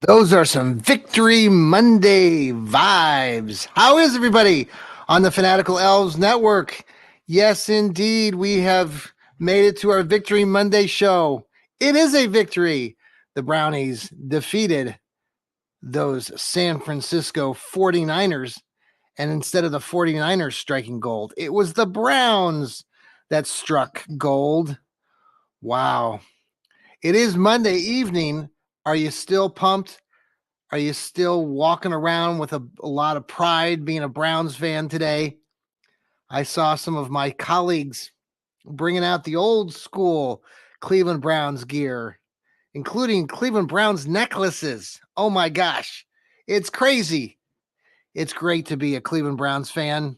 Those are some Victory Monday vibes. How is everybody on the Fanatical Elves Network? Yes, indeed, we have made it to our Victory Monday show. It is a victory. The Brownies defeated those San Francisco 49ers. And instead of the 49ers striking gold, it was the Browns that struck gold. Wow. It is Monday evening. Are you still pumped? Are you still walking around with a lot of pride being a Browns fan today? I saw some of my colleagues bringing out the old school Cleveland Browns gear, including Cleveland Browns necklaces. Oh my gosh, it's crazy. It's great to be a Cleveland Browns fan.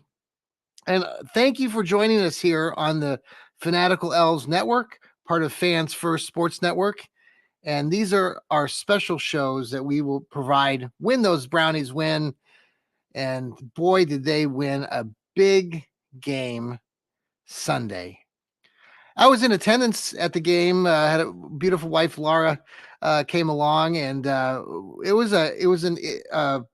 And thank you for joining us here on the Fanatical Elves Network, part of Fans First Sports Network. And these are our special shows that we will provide when those Brownies win. And boy, did they win a big game Sunday. I was in attendance at the game. Had a beautiful wife, Laura, came along, and it was a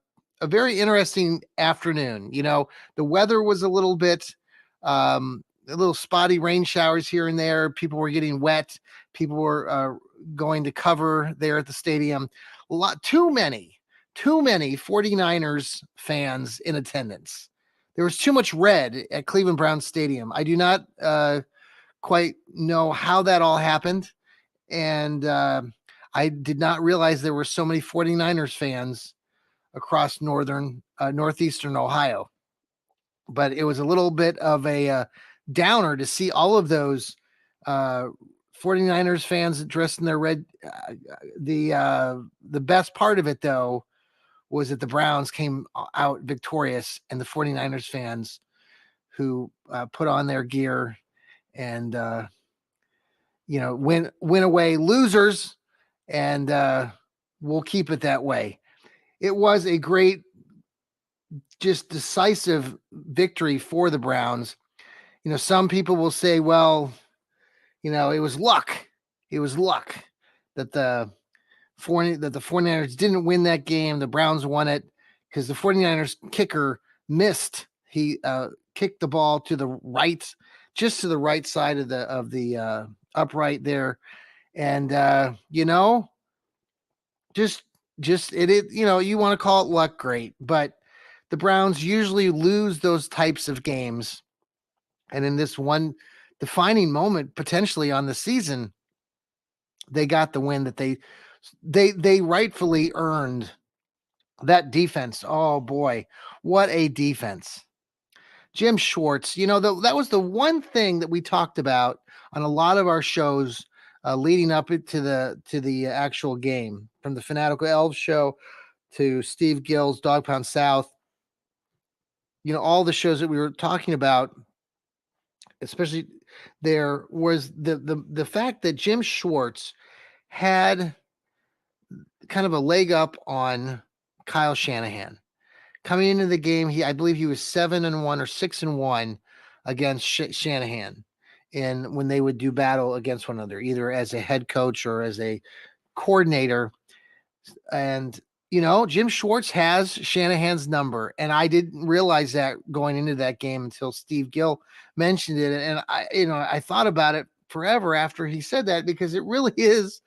very interesting afternoon. You know, the weather was a little bit, a little spotty rain showers here and there. People were getting wet. People were going to cover there at the stadium. Too many 49ers fans in attendance. There was too much red at Cleveland Browns Stadium. I do not quite know how that all happened. And I did not realize there were so many 49ers fans across northeastern Ohio. But it was a little bit of a downer to see all of those 49ers fans dressed in their red. The best part of it, though, was that the Browns came out victorious, and the 49ers fans who put on their gear and win away losers, and we'll keep it that way. It was a great, just decisive victory for the Browns. You know, some people will say, well, you know, it was luck. It was luck that the 49ers didn't win that game. The Browns won it because the 49ers kicker missed. He kicked the ball to the right, just to the right side of the upright there. And just you want to call it luck, great, but the Browns usually lose those types of games. And in this one defining moment, potentially on the season, they got the win that they rightfully earned. That defense, oh boy, what a defense. Jim Schwartz, that was the one thing that we talked about on a lot of our shows leading up to the actual game, from the Fanatical Elves show to Steve Gill's Dog Pound South. You know, all the shows that we were talking about, especially there was the fact that Jim Schwartz had kind of a leg up on Kyle Shanahan. Coming into the game, I believe he was 7-1 or 6-1 against Shanahan, and when they would do battle against one another, either as a head coach or as a coordinator. And Jim Schwartz has Shanahan's number, and I didn't realize that going into that game until Steve Gill mentioned it. And I thought about it forever after he said that, because it really is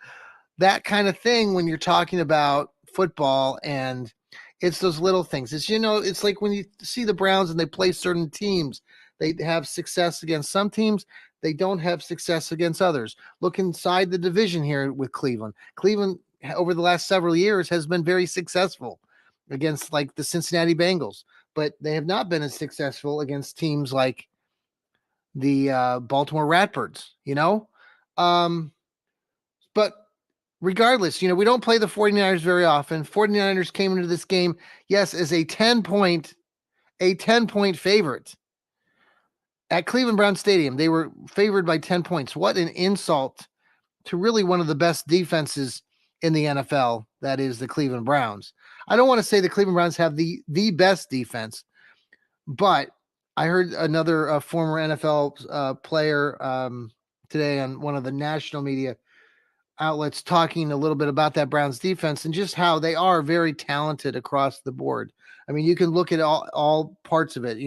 that kind of thing when you're talking about football, and it's those little things. It's like when you see the Browns and they play certain teams, they have success against some teams, they don't have success against others. Look inside the division here with Cleveland. Cleveland, over the last several years, has been very successful against like the Cincinnati Bengals, but they have not been as successful against teams like the Baltimore Ratbirds, but regardless, we don't play the 49ers very often. 49ers came into this game, yes, as a 10-point favorite at Cleveland Brown Stadium. They were favored by 10 points. What an insult to really one of the best defenses in the NFL, that is the Cleveland Browns. I don't want to say the Cleveland Browns have the best defense, but I heard another former NFL player today on one of the national media outlets talking a little bit about that Browns defense and just how they are very talented across the board. I mean, you can look at all parts of it,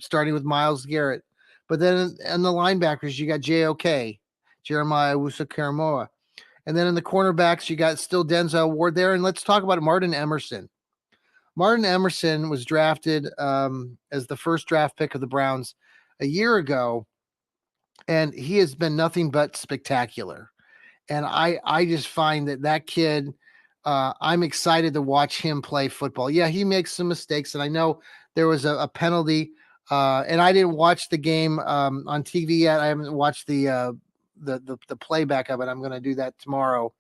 starting with Myles Garrett, but then in the linebackers, you got JOK, Jeremiah Owusu-Koramoah. And then in the cornerbacks, you got still Denzel Ward there. And let's talk about Martin Emerson. Martin Emerson was drafted as the first draft pick of the Browns a year ago, and he has been nothing but spectacular. And I just find that kid, I'm excited to watch him play football. Yeah, he makes some mistakes, and I know there was a penalty, and I didn't watch the game on TV yet. I haven't watched the playback of it. I'm going to do that tomorrow.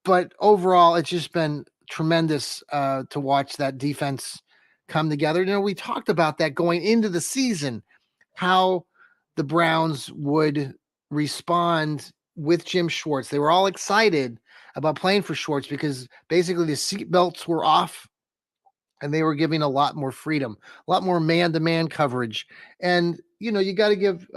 But overall, it's just been tremendous to watch that defense come together. We talked about that going into the season, how the Browns would respond with Jim Schwartz. They were all excited about playing for Schwartz because basically the seatbelts were off and they were giving a lot more freedom, a lot more man-to-man coverage. And, you got to give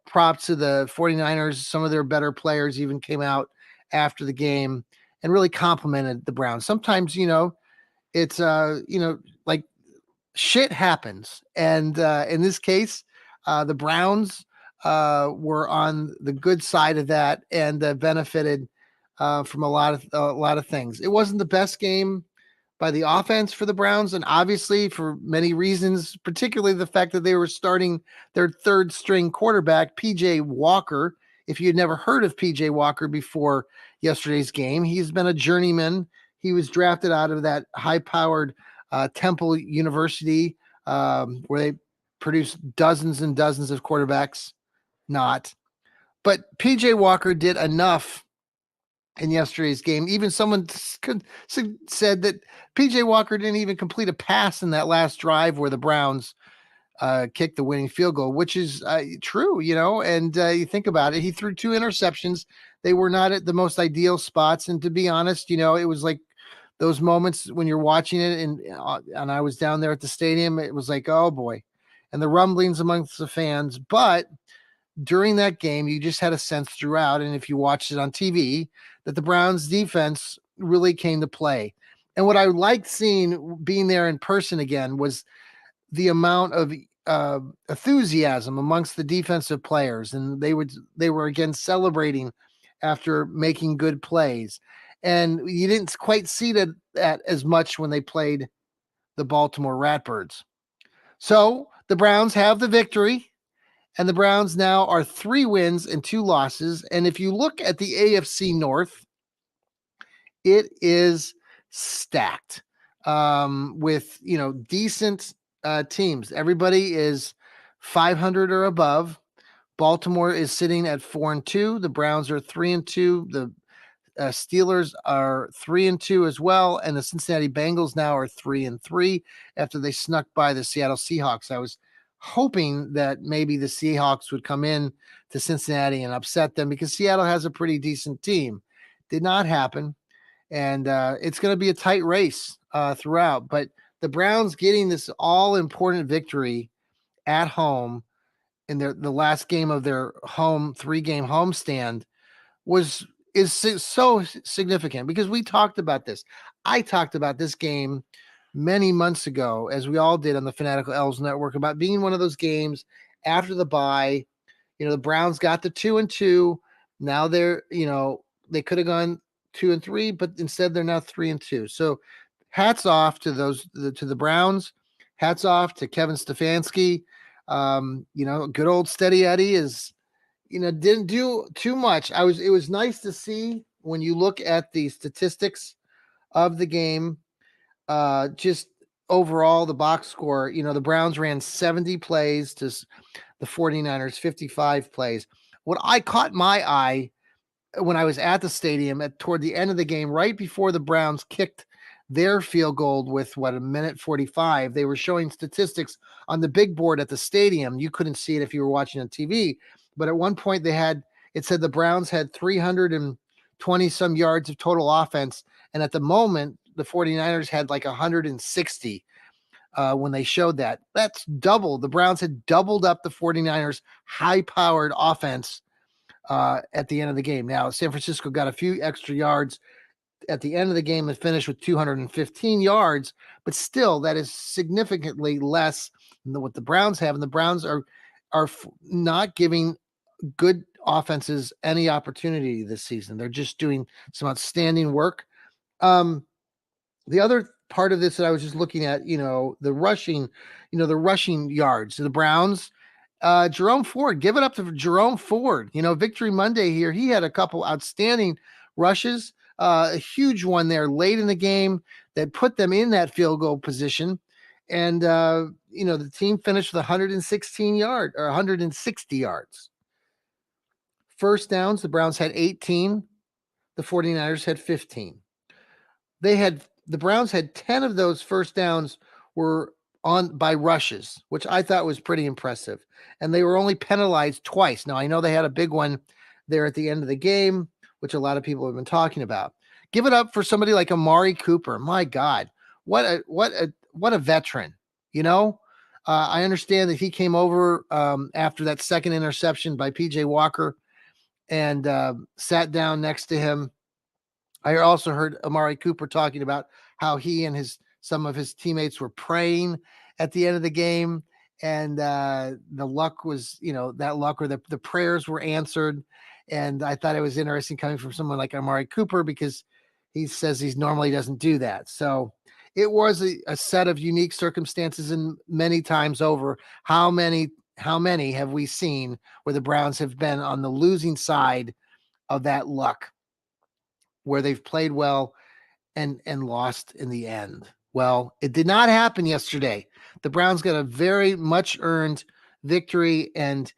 props to the 49ers. Some of their better players even came out after the game and really complimented the Browns. Sometimes, it's, like shit happens. And in this case, the Browns were on the good side of that and benefited from a lot of things. It wasn't the best game by the offense for the Browns, and obviously for many reasons, particularly the fact that they were starting their third string quarterback, PJ Walker. If you'd never heard of PJ Walker before yesterday's game, he's been a journeyman. He was drafted out of that high-powered Temple University where they produce dozens and dozens of quarterbacks. Not. But PJ Walker did enough in yesterday's game. Even someone said that PJ Walker didn't even complete a pass in that last drive where the Browns kicked the winning field goal, which is true, and you think about it. He threw 2 interceptions. They were not at the most ideal spots. And to be honest, it was like those moments when you're watching it and I was down there at the stadium, it was like, oh boy, and the rumblings amongst the fans. But during that game, you just had a sense throughout, and if you watched it on TV, that the Browns defense really came to play. And what I liked seeing being there in person again was the amount of enthusiasm amongst the defensive players, and they were again celebrating after making good plays. And you didn't quite see that as much when they played the Baltimore Ratbirds. So the Browns have the victory. And the Browns now are 3 wins and 2 losses. And if you look at the AFC North, it is stacked with, decent teams. Everybody is 500 or above. Baltimore is sitting at 4-2. The Browns are 3-2. The Steelers are 3-2 as well. And the Cincinnati Bengals now are 3-3 after they snuck by the Seattle Seahawks. I was hoping that maybe the Seahawks would come in to Cincinnati and upset them because Seattle has a pretty decent team. Did not happen. And it's going to be a tight race throughout. But the Browns getting this all-important victory at home in the last game of their home 3-game homestand is so significant because we talked about this. I talked about this game many months ago, as we all did on the Fanatical Elves Network, about being one of those games after the bye. The Browns got the 2-2. Now they're, they could have gone 2-3, but instead they're now 3-2. So hats off to the Browns. Hats off to Kevin Stefanski. Good old Steady Eddie didn't do too much. It was nice to see when you look at the statistics of the game. Just overall, the box score, the Browns ran 70 plays to the 49ers, 55 plays. What I caught my eye when I was at the stadium toward the end of the game, right before the Browns kicked their field goal with a minute 45, they were showing statistics on the big board at the stadium. You couldn't see it if you were watching on TV, but at one point it said the Browns had 320 some yards of total offense. And at the moment, the 49ers had like 160 when they showed that. That's double. The Browns had doubled up the 49ers high-powered offense at the end of the game. Now, San Francisco got a few extra yards at the end of the game and finished with 215 yards, but still, that is significantly less than what the Browns have. And the Browns are not giving good offenses any opportunity this season. They're just doing some outstanding work. The other part of this that I was just looking at, the rushing yards. The Browns, Jerome Ford, give it up to Jerome Ford. Victory Monday here. He had a couple outstanding rushes, a huge one there late in the game that put them in that field goal position. And, the team finished with 116 yards or 160 yards. First downs, the Browns had 18. The 49ers had 15. The Browns had 10 of those first downs were on by rushes, which I thought was pretty impressive. And they were only penalized twice. Now, I know they had a big one there at the end of the game, which a lot of people have been talking about. Give it up for somebody like Amari Cooper. My God, what a veteran, I understand that he came over after that second interception by PJ Walker and sat down next to him. I also heard Amari Cooper talking about how he and some of his teammates were praying at the end of the game, and the luck was, that luck or the prayers were answered. And I thought it was interesting coming from someone like Amari Cooper because he says he normally doesn't do that. So it was a set of unique circumstances, and many times over, how many have we seen where the Browns have been on the losing side of that luck, where they've played well and lost in the end? Well, it did not happen yesterday. The Browns got a very much earned victory, and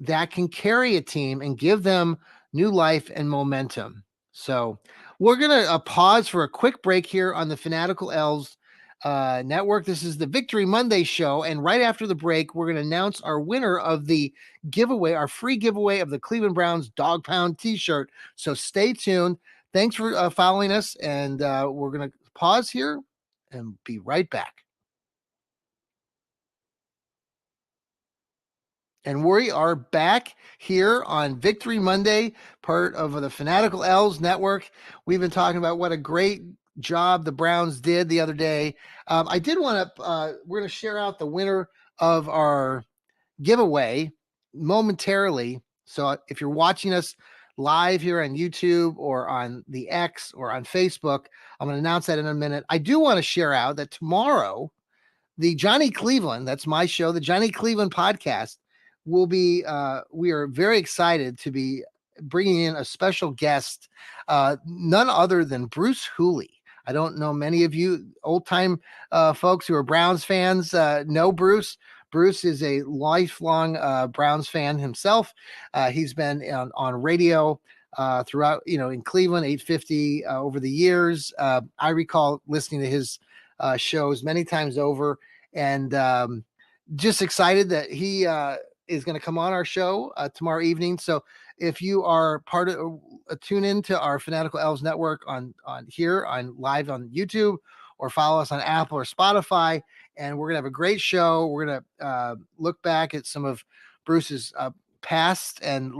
that can carry a team and give them new life and momentum. So we're going to pause for a quick break here on the Fanatical Elves Network. This is the Victory Monday show. And right after the break, we're going to announce our winner of the giveaway, our free giveaway of the Cleveland Browns Dog Pound t-shirt. So stay tuned. Thanks for following us. And we're going to pause here and be right back. And we are back here on Victory Monday, part of the Fanatical Elves Network. We've been talking about what a great job the Browns did the other day. I did want to, we're going to share out the winner of our giveaway momentarily. So if you're watching us live here on YouTube or on the X or on Facebook, I'm going to announce that in a minute. I do want to share out that tomorrow, the Johnny Cleveland, that's my show, the Johnny Cleveland podcast, will be, we are very excited to be bringing in a special guest, none other than Bruce Hooley. I don't know many of you old time folks who are Browns fans know Bruce. Bruce is a lifelong Browns fan himself. He's been on radio throughout, in Cleveland, 850 over the years. I recall listening to his shows many times over, and just excited that he is going to come on our show tomorrow evening. So if you are part of tune into our Fanatical Elves Network on here on live on YouTube, or follow us on Apple or Spotify, and we're going to have a great show. We're going to look back at some of Bruce's past and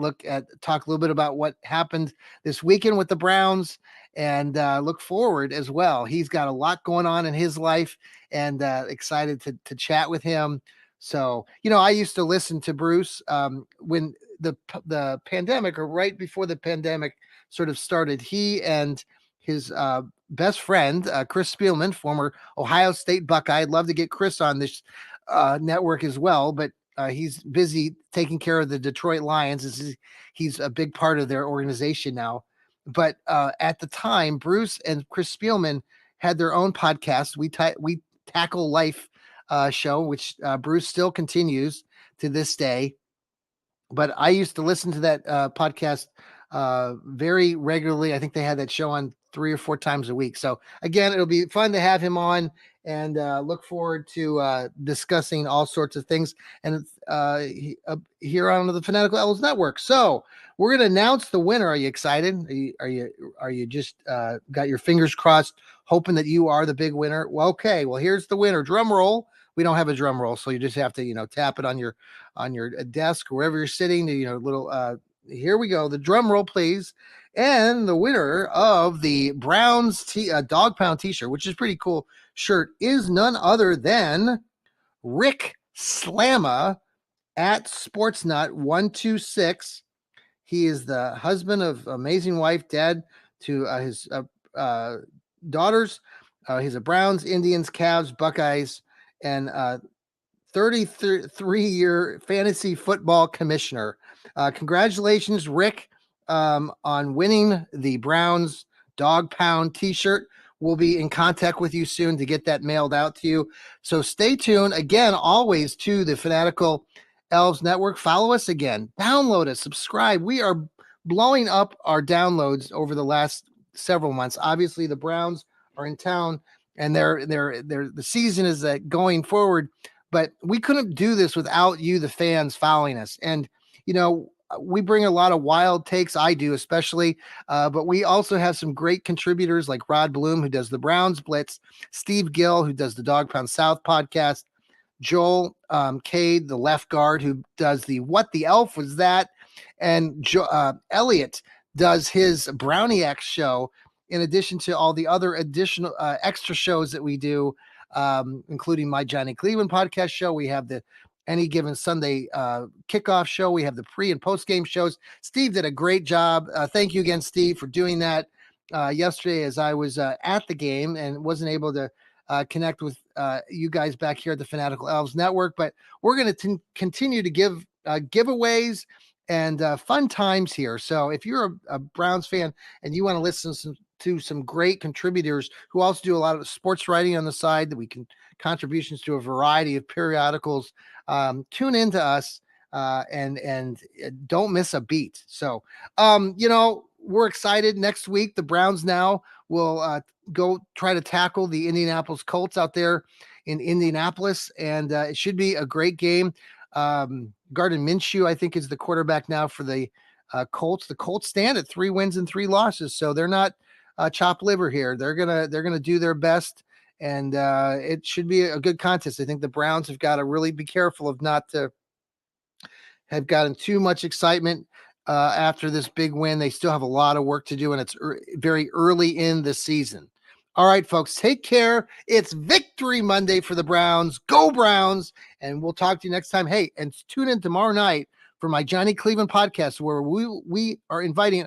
talk a little bit about what happened this weekend with the Browns, and look forward as well. He's got a lot going on in his life, and excited to chat with him. So, I used to listen to Bruce when the pandemic, or right before the pandemic sort of started. He and his best friend, Chris Spielman, former Ohio State Buckeye. I'd love to get Chris on this network as well, but he's busy taking care of the Detroit Lions. He's a big part of their organization now. But at the time, Bruce and Chris Spielman had their own podcast. We Tackle Life show, which Bruce still continues to this day. But I used to listen to that podcast very regularly. I think they had that show on 3 or 4 times a week. So again, it'll be fun to have him on, and look forward to discussing all sorts of things and here on the Fanatical Elves Network. So we're going to announce the winner. Are you excited? Are you just got your fingers crossed, hoping that you are the big winner? Well, okay. Well, here's the winner. Drum roll. We don't have a drum roll, so you just have to, tap it on your desk or wherever you're sitting. Little here we go. The drum roll, please. And the winner of the Browns Dog Pound t-shirt, which is pretty cool shirt, is none other than Rick Slamma at Sportsnut126. He is the husband of amazing wife, dad to his daughters. He's a Browns, Indians, Cavs, Buckeyes, and 33-year fantasy football commissioner. Congratulations, Rick, on winning the Browns Dog Pound t-shirt. We'll be in contact with you soon to get that mailed out to you. So stay tuned again, always to the Fanatical Elves Network. Follow us again, download us, subscribe. We are blowing up our downloads over the last several months. Obviously, the Browns are in town, and the season is going forward. But we couldn't do this without you, the fans, following us. And we bring a lot of wild takes. I do, especially. But we also have some great contributors like Rod Bloom, who does the Browns Blitz, Steve Gill, who does the Dog Pound South podcast, Joel Cade, the left guard, who does the What the Elf Was That, and Elliot does his Browniac show, in addition to all the other additional extra shows that we do, including my Johnny Cleveland podcast show. We have the Any Given Sunday kickoff show. We have the pre and post game shows. Steve did a great job. Thank you again, Steve, for doing that yesterday, as I was at the game and wasn't able to connect with you guys back here at the Fanatical Elves Network. But we're going to continue to give giveaways and fun times here. So if you're a Browns fan and you want to listen to some great contributors who also do a lot of sports writing on the side, that we can contributions to a variety of periodicals, tune into us and don't miss a beat. So, we're excited. Next week, the Browns now will go try to tackle the Indianapolis Colts out there in Indianapolis, and it should be a great game. Gardner Minshew, I think, is the quarterback now for the Colts. The Colts stand at 3 wins and 3 losses, so they're not chopped liver here. They're gonna do their best, and it should be a good contest. I think the Browns have got to really be careful of not to have gotten too much excitement after this big win. They still have a lot of work to do, and it's very early in the season. All right, folks, take care. It's Victory Monday for the Browns. Go Browns, and we'll talk to you next time. Hey, and tune in tomorrow night for my Johnny Cleveland podcast, where we are inviting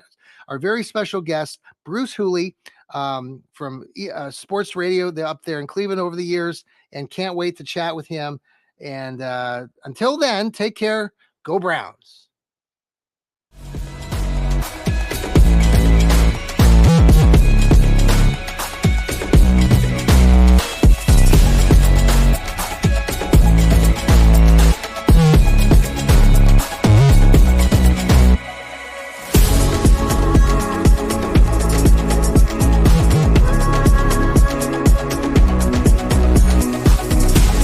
our very special guest, Bruce Hooley, from sports radio up there in Cleveland over the years, and can't wait to chat with him. And until then, take care. Go Browns.